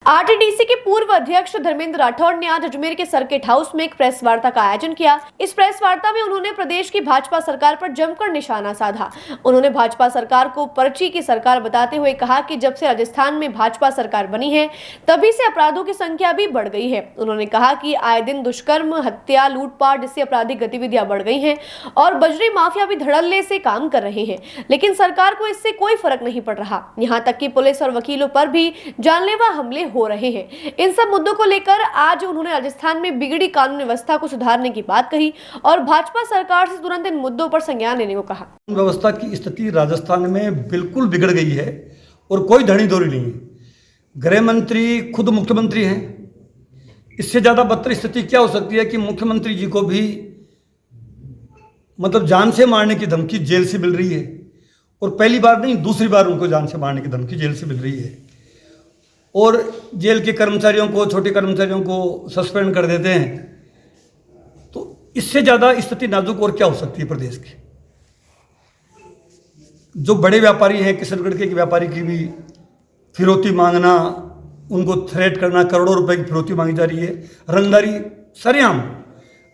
RTDC के पूर्व अध्यक्ष धर्मेंद्र राठौड़ ने आज अजमेर के सर्किट हाउस में एक प्रेस वार्ता का आयोजन किया। इस प्रेस वार्ता में उन्होंने प्रदेश की भाजपा सरकार पर जमकर निशाना साधा। उन्होंने भाजपा सरकार को पर्ची की सरकार बताते हुए कहा कि जब से राजस्थान में भाजपा सरकार बनी है तभी से अपराधों की संख्या भी बढ़ गई है। उन्होंने कहा कि आए दिन दुष्कर्म, हत्या, लूटपाट जैसी आपराधिक गतिविधियां बढ़ गई हैं और बजरी माफिया भी धड़ल्ले से काम कर रहे हैं, लेकिन सरकार को इससे कोई फर्क नहीं पड़ रहा। यहाँ तक कि पुलिस और वकीलों पर भी जानलेवा हमले हो रहे हैं। इन सब मुद्दों को लेकर आज उन्होंने राजस्थान में बिगड़ी कानून व्यवस्था को सुधारने की बात कही और भाजपा सरकार से तुरंत इन मुद्दों पर संज्ञान लेने को कहा। व्यवस्था की स्थिति राजस्थान में बिल्कुल बिगड़ गई है और कोई धनी धोरी नहीं है। गृह मंत्री खुद मुख्यमंत्री हैं। इससे ज्यादा बदतर स्थिति क्या हो सकती है कि मुख्यमंत्री जी को भी जान से मारने की धमकी जेल से मिल रही है और पहली बार नहीं दूसरी बार उनको जान से मारने की धमकी जेल से मिल रही है और जेल के कर्मचारियों को, छोटे कर्मचारियों को सस्पेंड कर देते हैं। तो इससे ज़्यादा स्थिति नाजुक और क्या हो सकती है प्रदेश की। जो बड़े व्यापारी हैं, किशनगढ़ के व्यापारी की भी फिरौती मांगना, उनको थ्रेट करना, करोड़ों रुपए की फिरौती मांगी जा रही है। रंगदारी, सरेआम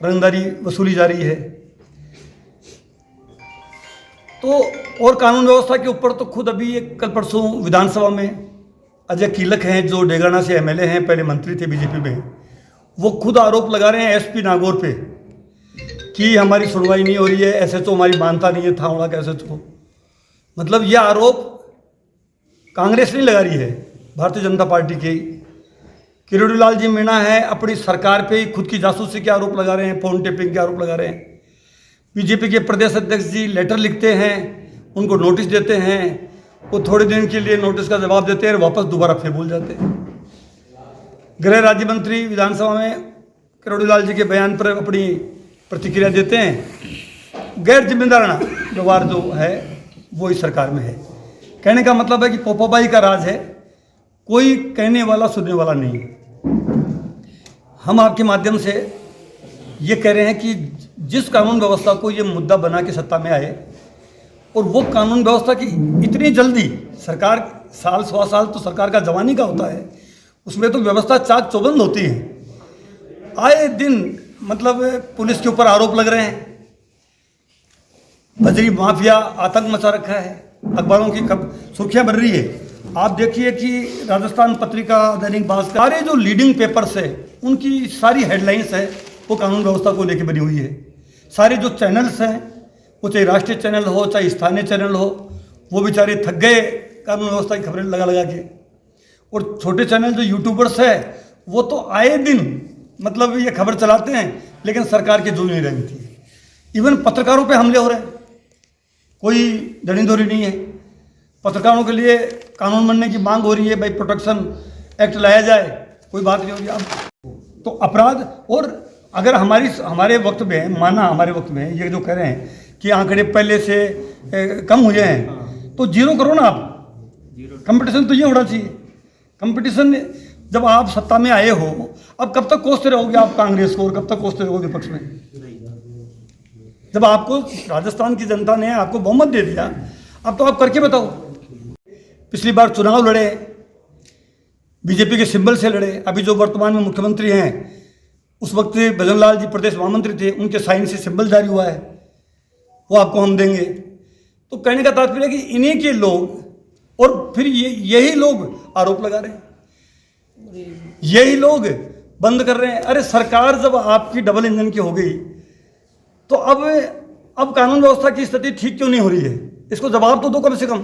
रंगदारी वसूली जा रही है। तो और कानून व्यवस्था के ऊपर तो खुद अभी एक कल परसों विधानसभा में अजय कीलक हैं, जो डेगाना से एमएलए हैं, पहले मंत्री थे बीजेपी में, वो खुद आरोप लगा रहे हैं एसपी नागौर पे कि हमारी सुनवाई नहीं हो रही है, एसएचओ हमारी मानता नहीं है, थावड़ा का एसएचओ। यह आरोप कांग्रेस नहीं लगा रही है, भारतीय जनता पार्टी के किरोड़ी लाल जी मीणा है अपनी सरकार पे ही खुद की जासूसी के आरोप लगा रहे हैं, फोन टेपिंग के आरोप लगा रहे हैं। बीजेपी के प्रदेश अध्यक्ष जी लेटर लिखते हैं, उनको नोटिस देते हैं, वो थोड़े दिन के लिए नोटिस का जवाब देते हैं और वापस दोबारा फिर भूल जाते हैं। गृह राज्य मंत्री विधानसभा में किरोड़ी लाल जी के बयान पर अपनी प्रतिक्रिया देते हैं। गैर जिम्मेदाराना व्यवहार जो है वो इस सरकार में है। कहने का मतलब है कि पोपाबाई का राज है, कोई कहने वाला सुनने वाला नहीं है। हम आपके माध्यम से ये कह रहे हैं कि जिस कानून व्यवस्था को ये मुद्दा बना के सत्ता में आए और वो कानून व्यवस्था की इतनी जल्दी सरकार, साल सवा साल तो सरकार का जवानी का होता है, उसमें तो व्यवस्था चाक चौबंद होती है। आए दिन पुलिस के ऊपर आरोप लग रहे हैं, बजरी माफिया आतंक मचा रखा है, अखबारों की सुर्खियां बन रही है। आप देखिए कि राजस्थान पत्रिका, दैनिक भास्कर, सारे जो लीडिंग पेपर्स है उनकी सारी हेडलाइंस है वो कानून व्यवस्था को लेकर बनी हुई है। सारे जो चैनल्स हैं, वो चाहे राष्ट्रीय चैनल हो चाहे स्थानीय चैनल हो, वो बेचारे थक गए कानून व्यवस्था की खबरें लगा लगा के। और छोटे चैनल जो यूट्यूबर्स है वो तो आए दिन ये खबर चलाते हैं, लेकिन सरकार की जो नहीं रहती है। इवन पत्रकारों पे हमले हो रहे हैं, कोई धनी धोरी नहीं है। पत्रकारों के लिए कानून बनने की मांग हो रही है, भाई प्रोटेक्शन एक्ट लाया जाए, कोई बात नहीं होगी। अब तो अपराध, और अगर हमारे वक्त में हमारे वक्त में ये जो कह रहे हैं कि आंकड़े पहले से कम हुए हैं, तो जीरो करो ना आप। कंपटीशन तो ये होना चाहिए। कंपटीशन जब आप सत्ता में आए हो, अब कब तक कोसते रहोगे आप कांग्रेस को और कब तक कोसते रहोगे विपक्ष में। जब आपको राजस्थान की जनता ने आपको बहुमत दे दिया, अब तो आप करके बताओ। पिछली बार चुनाव लड़े, बीजेपी के सिंबल से लड़े। अभी जो वर्तमान में मुख्यमंत्री हैं, उस वक्त भजन लाल जी प्रदेश महामंत्री थे, उनके साइन से सिंबल जारी हुआ है, वो आपको हम देंगे। तो कहने का तात्पर्य है कि इन्हीं के लोग, और फिर यही लोग आरोप लगा रहे हैं, यही लोग बंद कर रहे हैं। अरे सरकार जब आपकी डबल इंजन की हो गई, तो अब कानून व्यवस्था की स्थिति ठीक क्यों नहीं हो रही है? इसको जवाब तो दो कम से कम।